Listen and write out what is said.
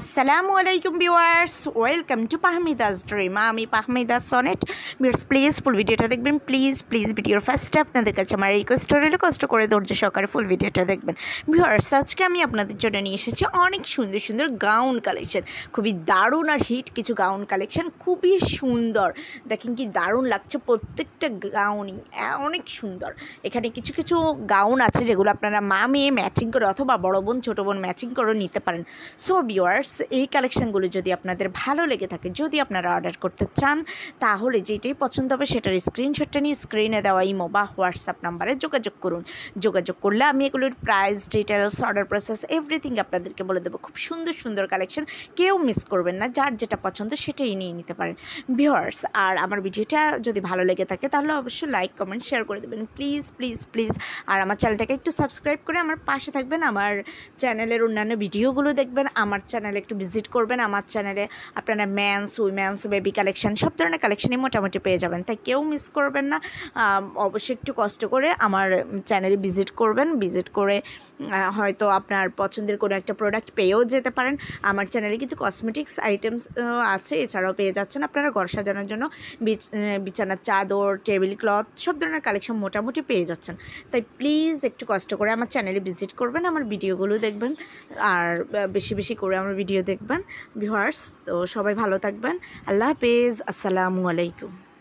আসসালামু আলাইকুম viewers, welcome to পাহমিদাস dream. আমি পাহমিদা সনেট। ভিউয়ার্স প্লিজ ফুল ভিডিওটা দেখবেন, প্লিজ ভিডিওর ফার্স্টে আপনাদের কাছে আমার রিকোয়েস্ট রইল, কষ্ট করে ধৈর্য সহকারে ফুল ভিডিওটা দেখবেন। ভিউয়ার্স আজকে আমি আপনাদের জন্য নিয়ে এসেছি অনেক সুন্দর সুন্দর গাউন কালেকশন, খুবই দারুণ আর হিট কিছু গাউন কালেকশন, খুবই সুন্দর। দেখেন কি দারুণ লাগছে, প্রত্যেকটা গাউনই অনেক সুন্দর। এখানে কিছু কিছু গাউন আছে যেগুলো আপনারা মা মেয়ে ম্যাচিং করে অথবা বড় বোন ছোটো বোন ম্যাচিং করে নিতে পারেন। সো ভিউয়ার্স এই কালেকশানগুলো যদি আপনাদের ভালো লেগে থাকে, যদি আপনারা অর্ডার করতে চান, তাহলে যেটাই পছন্দ হবে সেটার স্ক্রিনশটটা নিয়ে স্ক্রিনে দেওয়া ইমো বা হোয়াটসঅ্যাপ নাম্বারে যোগাযোগ করুন। যোগাযোগ করলে আমি এগুলোর price, details, order process everything আপনাদেরকে বলে দেবো। খুব সুন্দর সুন্দর কালেকশন, কেউ মিস করবেন না, যার যেটা পছন্দ সেটাই নিয়ে নিতে পারেন ভিউয়ার্স। আর আমার ভিডিওটা যদি ভালো লেগে থাকে তাহলে অবশ্যই লাইক, কমেন্ট, শেয়ার করে দেবেন প্লিজ। আর আমার চ্যানেলটাকে একটু সাবস্ক্রাইব করে আমার পাশে থাকবেন। আমার চ্যানেলের অন্যান্য ভিডিওগুলো দেখবেন, আমার চ্যানেলে একটু ভিজিট করবেন। আমার চ্যানেলে আপনারা ম্যানস, উইমেন্স, বেবি কালেকশন সব ধরনের কালেকশনই মোটামুটি পেয়ে যাবেন, তাই কেউ মিস করবেন না। অবশ্যই একটু কষ্ট করে আমার চ্যানেলে ভিজিট করবেন। ভিজিট করে হয়তো আপনার পছন্দের কোনো একটা প্রোডাক্ট পেয়েও যেতে পারেন। আমার চ্যানেলে কিন্তু কসমেটিক্স আইটেমস আছে, এছাড়াও পেয়ে যাচ্ছেন আপনারা ঘর সাজানোর জন্য বিছানার চাদর, টেবিল ক্লথ সব ধরনের কালেকশন মোটামুটি পেয়ে যাচ্ছেন। তাই প্লিজ একটু কষ্ট করে আমার চ্যানেলে ভিজিট করবেন, আমার ভিডিওগুলো দেখবেন আর বেশি করে আমার ভিডিও দেখবেন ভিউয়ার্স। তো সবাই ভালো থাকবেন। আল্লাহ হাফেজ, আসসালামু আলাইকুম।